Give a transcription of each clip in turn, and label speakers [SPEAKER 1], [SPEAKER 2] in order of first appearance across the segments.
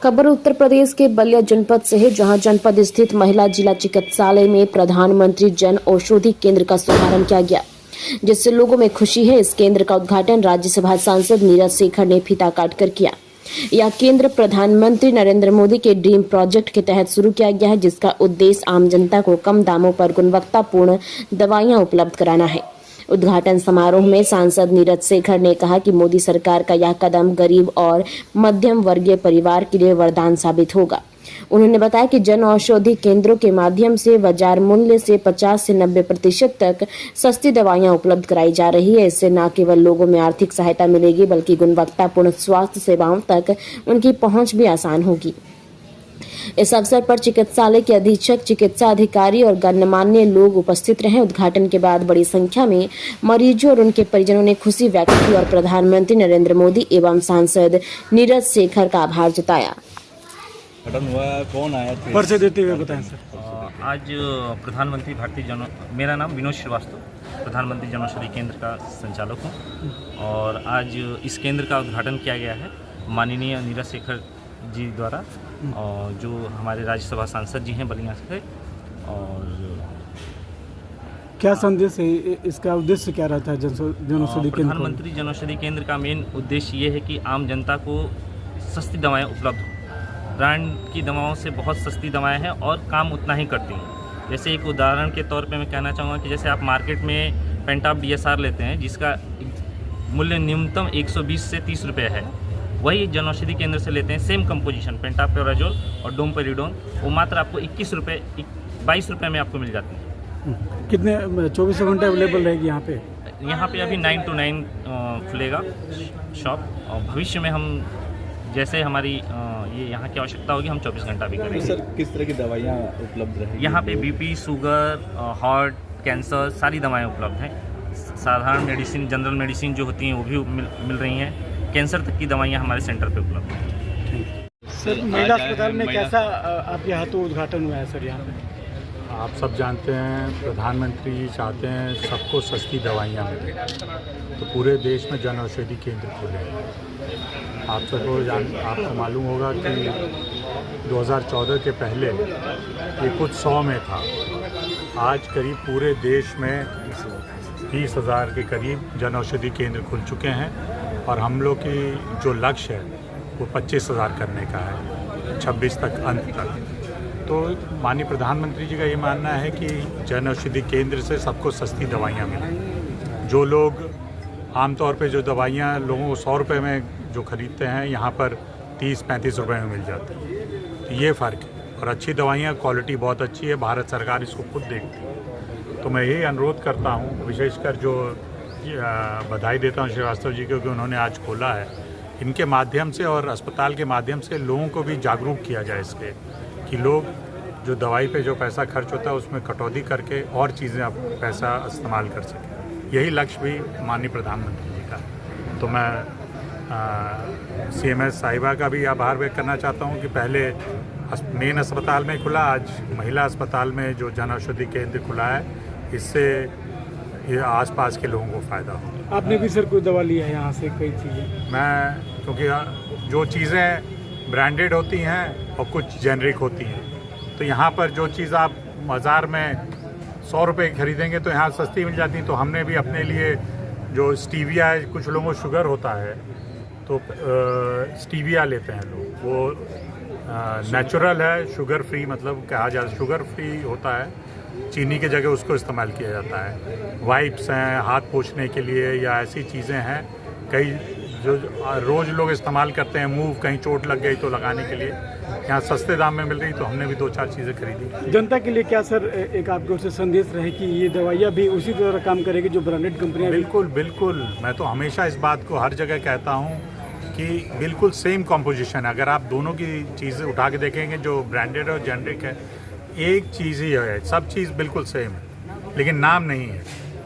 [SPEAKER 1] खबर उत्तर प्रदेश के बलिया जनपद से है, जहां जनपद स्थित महिला जिला चिकित्सालय में प्रधानमंत्री जन औषधि केंद्र का शुभारंभ किया गया, जिससे लोगों में खुशी है। इस केंद्र का उद्घाटन राज्यसभा सांसद नीरज शेखर ने फीता काटकर किया। यह केंद्र प्रधानमंत्री नरेंद्र मोदी के ड्रीम प्रोजेक्ट के तहत शुरू किया गया है, जिसका उद्देश्य आम जनता को कम दामों पर गुणवत्तापूर्ण दवाइयां उपलब्ध कराना है। उद्घाटन समारोह में सांसद नीरज शेखर ने कहा कि मोदी सरकार का यह कदम गरीब और मध्यम वर्गीय परिवार के लिए वरदान साबित होगा। उन्होंने बताया कि जन औषधि केंद्रों के माध्यम से बाजार मूल्य से 50 से 90% तक सस्ती दवाइयां उपलब्ध कराई जा रही है। इससे न केवल लोगों में आर्थिक सहायता मिलेगी, बल्कि गुणवत्तापूर्ण स्वास्थ्य सेवाओं तक उनकी पहुंच भी आसान होगी। इस अवसर पर चिकित्सालय के अधीक्षक, चिकित्सा अधिकारी और गणमान्य लोग उपस्थित रहे। उद्घाटन के बाद बड़ी संख्या में मरीजों और उनके परिजनों ने खुशी व्यक्त की और प्रधानमंत्री नरेंद्र मोदी एवं सांसद नीरज शेखर का आभार जताया।
[SPEAKER 2] कौन आया थे?
[SPEAKER 3] परिचय देते हुए बताएं सर।
[SPEAKER 2] आज प्रधानमंत्री मेरा नाम विनोद श्रीवास्तव, प्रधानमंत्री जन औषधि केंद्र का संचालक हूँ और आज इस केंद्र का उद्घाटन किया गया है माननीय नीरज शेखर जी द्वारा, और जो हमारे राज्यसभा सांसद जी हैं बलिया से। और
[SPEAKER 3] क्या संदेश है, इसका उद्देश्य क्या रहता है जन औषधि केंद्र?
[SPEAKER 2] प्रधानमंत्री जन औषधि केंद्र का मेन उद्देश्य ये है कि आम जनता को सस्ती दवाएं उपलब्ध हो। ब्रांड की दवाओं से बहुत सस्ती दवाएं हैं और काम उतना ही करती हैं। जैसे एक उदाहरण के तौर पे मैं कहना चाहूँगा कि जैसे आप मार्केट में पेंटाप DSR लेते हैं, जिसका मूल्य न्यूनतम 120 से 30 रुपये है, वही जन औषधि केंद्र से लेते हैं सेम कंपोजिशन पेंटापेराजोल और डोमपेरिडोन, वो मात्र आपको 22 रुपये में आपको मिल जाती है।
[SPEAKER 3] कितने 24 घंटे अवेलेबल रहेगी यहाँ पे?
[SPEAKER 2] यहाँ पे अभी 9 to 9 खुलेगा शॉप, और भविष्य में हम जैसे हमारी ये यहाँ की आवश्यकता होगी हम 24 घंटा भी करेंगे।
[SPEAKER 4] सर, किस तरह की दवाइयाँ उपलब्ध रहेंगी?
[SPEAKER 2] यहाँ पे BP, शुगर, हार्ट, कैंसर सारी दवाएं उपलब्ध हैं। साधारण मेडिसिन, जनरल मेडिसिन जो होती हैं वो भी मिल रही हैं। कैंसर तक की दवाइयाँ हमारे सेंटर पे उपलब्ध हैं।
[SPEAKER 3] सर, महिला अस्पताल में कैसा आपके हाथों उद्घाटन हुआ है सर यहाँ पे?
[SPEAKER 5] आप सब जानते हैं प्रधानमंत्री जी चाहते हैं सबको सस्ती दवाइयाँ मिलें, तो पूरे देश में जन औषधि केंद्र खुले हैं। आपको मालूम होगा कि 2014 के पहले ये कुछ 100 में था, आज करीब पूरे देश में 20,000 के करीब जन औषधि केंद्र खुल चुके हैं और हम लोग की जो लक्ष्य है वो 25,000 करने का है 26 तक, अंत तक। तो माननीय प्रधानमंत्री जी का ये मानना है कि जन औषधि केंद्र से सबको सस्ती दवाइयाँ मिलें। जो लोग आमतौर पे जो दवाइयाँ लोगों को 100 रुपये में जो ख़रीदते हैं, यहाँ पर 30-35 रुपये में मिल जाती है। तो ये फ़र्क है, और अच्छी दवाइयाँ, क्वालिटी बहुत अच्छी है, भारत सरकार इसको खुद देखती है। तो मैं यही अनुरोध करता हूँ, विशेषकर जो बधाई देता हूँ श्रीवास्तव जी को कि उन्होंने आज खोला है। इनके माध्यम से और अस्पताल के माध्यम से लोगों को भी जागरूक किया जाए इसके, कि लोग जो दवाई पे जो पैसा खर्च होता है उसमें कटौती करके और चीज़ें आप पैसा इस्तेमाल कर सकें। यही लक्ष्य भी माननीय प्रधानमंत्री जी का है। तो मैं CMS साहिबा का भी आभार व्यक्त करना चाहता हूँ कि पहले मेन अस्पताल में खुला, आज महिला अस्पताल में जो जन औषधि केंद्र खुला है, इससे ये आसपास के लोगों को फ़ायदा हो।
[SPEAKER 3] आपने भी सर कोई दवा लिया है यहाँ से? कई चीज़ें
[SPEAKER 5] मैं, क्योंकि जो चीज़ें ब्रांडेड होती हैं और कुछ जेनरिक होती हैं, तो यहाँ पर जो चीज़ आप बाज़ार में 100 रुपये खरीदेंगे तो यहाँ सस्ती मिल जाती है। तो हमने भी अपने लिए जो स्टीविया है, कुछ लोगों को शुगर होता है तो स्टीविया लेते हैं लोग, वो नेचुरल है, शुगर फ्री, मतलब कहा जाए शुगर फ्री होता है, चीनी की जगह उसको इस्तेमाल किया जाता है। वाइप्स हैं हाथ पोंछने के लिए, या ऐसी चीज़ें हैं कई जो रोज़ लोग इस्तेमाल करते हैं, मूव कहीं चोट लग गई तो लगाने के लिए, यहाँ सस्ते दाम में मिल रही, तो हमने भी 2-4 चीज़ें खरीदी।
[SPEAKER 3] जनता के लिए क्या सर एक आपके ओर से संदेश रहे कि ये दवाइयाँ भी उसी तरह काम करेगी जो ब्रांडेड कंपनियाँ?
[SPEAKER 5] बिल्कुल बिल्कुल, मैं तो हमेशा इस बात को हर जगह कहता हूँ कि बिल्कुल सेम कॉम्पोजिशन है। अगर आप दोनों की चीज़ें उठा के देखेंगे, जो ब्रांडेड और जेनरिक है, एक चीज़ ही है, सब चीज़ बिल्कुल सेम है, लेकिन नाम नहीं है,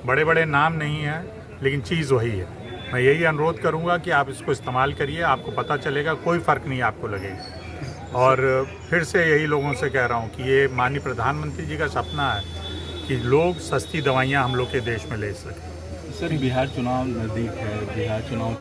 [SPEAKER 5] बड़े बड़े नाम नहीं है, लेकिन चीज़ वही है। मैं यही अनुरोध करूंगा कि आप इसको इस्तेमाल करिए, आपको पता चलेगा, कोई फ़र्क नहीं आपको लगेगा। और फिर से यही लोगों से कह रहा हूं कि ये माननीय प्रधानमंत्री जी का सपना है कि लोग सस्ती दवाइयां हम लोग के देश में ले सकें।
[SPEAKER 4] सर, बिहार चुनाव नज़दीक है, बिहार चुनाव